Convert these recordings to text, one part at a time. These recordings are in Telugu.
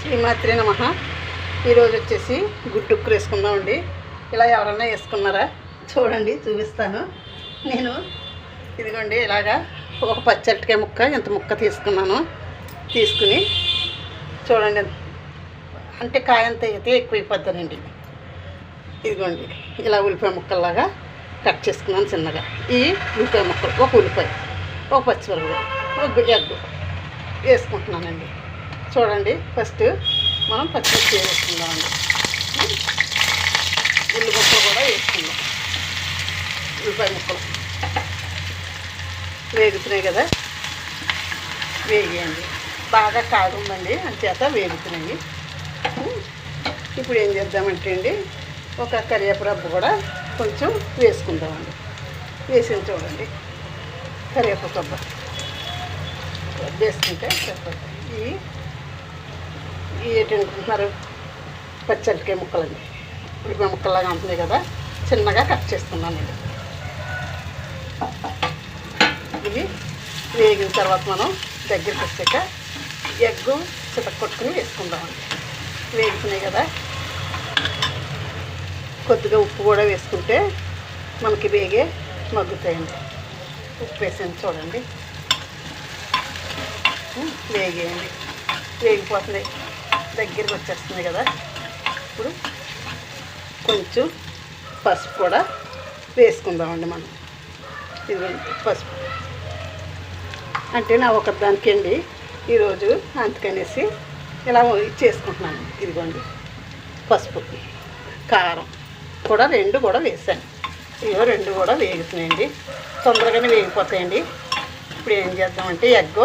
శ్రీమాత్రే నమః. ఈరోజు వచ్చేసి గుడ్డుక్కు వేసుకుందామండి. ఇలా ఎవరన్నా వేసుకున్నారా చూడండి, చూపిస్తాను. నేను ఇదిగోండి ఇలాగా ఒక పచ్చటికాయ ముక్క ఇంత ముక్క తీసుకున్నాను. తీసుకుని చూడండి, అంటే కాయంత అయితే ఎక్కువైపోతానండి. ఇదిగోండి ఇలా ఉల్లిపాయ ముక్కల్లాగా కట్ చేసుకున్నాను చిన్నగా. ఈ ఉల్లిపాయ ముక్కలు, ఒక ఉల్లిపాయ, ఒక పచ్చిమిరపకాయ, ఒక ఎగ్ వేసుకుంటున్నానండి. చూడండి, ఫస్ట్ మనం పచ్చిమిర్చి వేసుకుందామండి. ఉల్లి ముక్కలు కూడా వేసుకుందాం. ఉల్లిపాయ ముక్కలు వేగుతున్నాయి కదా, వేగేయండి. బాగా కాగుందండి, అంచేత వేగుతున్నాయి. ఇప్పుడు ఏం చేద్దామంటే అండి, ఒక కరివేపాకు రబ్బ కూడా కొంచెం వేసుకుందామండి. వేసింది చూడండి, కరివేపాకు రబ్బ వేసుకుంటే సరిపోతుంది. ఈ ఏంటంటున్నారు, పచ్చడికాయ ముక్కలండి. ఉల్లిపాయ ముక్కల్లాగా ఉంటుంది కదా, చిన్నగా కట్ చేసుకున్నానండి. ఇవి వేగిన తర్వాత మనం దగ్గరికి వచ్చాక ఎగ్గు చితక్కొట్టుకుని వేసుకుందామండి. వేగుతున్నాయి కదా, కొద్దిగా ఉప్పు కూడా వేసుకుంటే మనకి వేగే మగ్గుతాయండి. ఉప్పు వేసాను చూడండి, వేగేయండి. వేగిపోతుంది, దగ్గరికి వచ్చేస్తుంది కదా. ఇప్పుడు కొంచెం పసుపు కూడా వేసుకుందామండి మనం. ఇదిగోండి పసుపు, అంటే నా ఒకదానికి అండి ఈరోజు, అందుకనేసి ఇలా చేసుకుంటున్నాను. ఇదిగోండి పసుపు, కారం కూడా రెండు కూడా వేసాను. ఇవో రెండు కూడా వేగుతున్నాయండి, తొందరగానే వేగిపోతాయండి. ఇప్పుడు ఏం చేద్దామంటే ఎగ్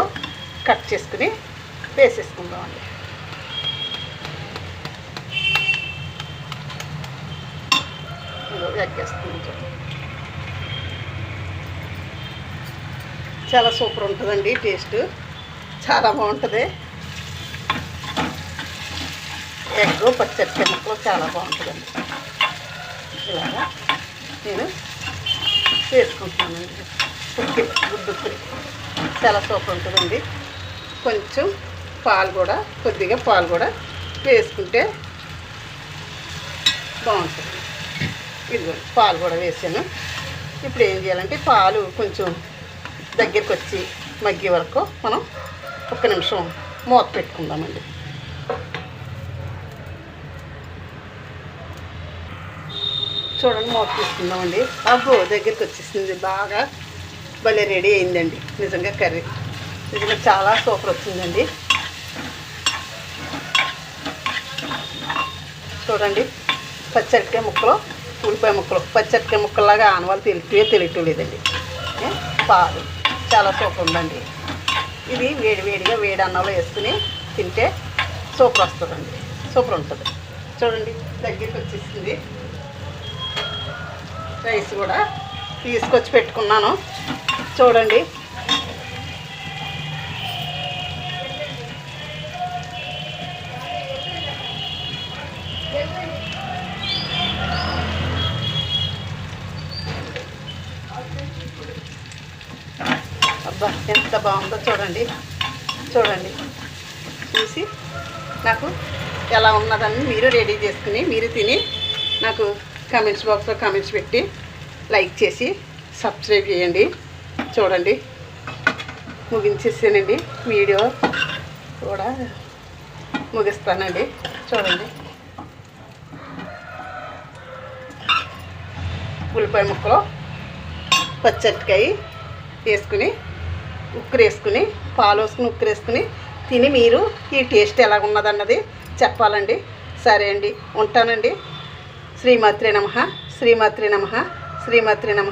కట్ చేసుకుని వేసేసుకుందామండి. ఎగ్ వేసుకుంటాం, చాలా సూపర్ ఉంటుందండి. టేస్ట్ చాలా బాగుంటుంది. ఎగ్ పచ్చడి ముక్కలు చాలా బాగుంటుందండి. ఇలాగా నేను వేసుకుంటున్నానండి. గుడ్డుక్కుని చాలా సూపర్ ఉంటుందండి. కొంచెం పాలు కూడా, కొద్దిగా పాలు కూడా వేసుకుంటే బాగుంటుంది. ఇదిగో పాలు కూడా వేసాను. ఇప్పుడు ఏం చేయాలంటే పాలు కొంచెం దగ్గరికి వచ్చి మగ్గే వరకు మనం ఒక్క నిమిషం మూత పెట్టుకుందామండి. చూడండి, మూత తీసుకుందామండి. అబ్బో దగ్గరికి వచ్చేసింది, బాగా భలే రెడీ అయిందండి. నిజంగా కర్రీ నిజంగా చాలా సూపర్ వచ్చిందండి. చూడండి, పచ్చడికాయ ముక్కలు, ఉల్లిపాయ ముక్కలు, పచ్చడికాయ ముక్కల్లాగా ఆనవాళ్ళు తెలియటం లేదండి. పాలు చాలా సూపర్ ఉందండి. ఇది వేడివేడిగా వేడి అన్నంలో వేసుకుని తింటే సూపర్ వస్తుందండి, సూపర్ ఉంటుంది. చూడండి, దగ్గరికి వచ్చేసింది. రైస్ కూడా తీసుకొచ్చి పెట్టుకున్నాను. చూడండి, అబ్బా ఎంత బాగుందో చూడండి. చూడండి, చూసి నాకు ఎలా ఉన్నదని మీరు రెడీ చేసుకుని మీరు తిని నాకు కామెంట్స్ బాక్స్లో కామెంట్స్ పెట్టి లైక్ చేసి సబ్స్క్రైబ్ చేయండి. చూడండి, ముగించేసానండి. వీడియో కూడా ముగిస్తానండి. చూడండి, ఉల్లిపాయ ముక్కలు, పచ్చడికాయ వేసుకుని, ఉక్కు వేసుకుని, పాలు వేసుకుని, ఉక్కు వేసుకుని తిని మీరు ఈ టేస్ట్ ఎలా ఉన్నదన్నది చెప్పాలండి. సరే అండి, ఉంటానండి. శ్రీమాత్రే నమః. శ్రీమాత్రే నమః. శ్రీమాత్రే నమః.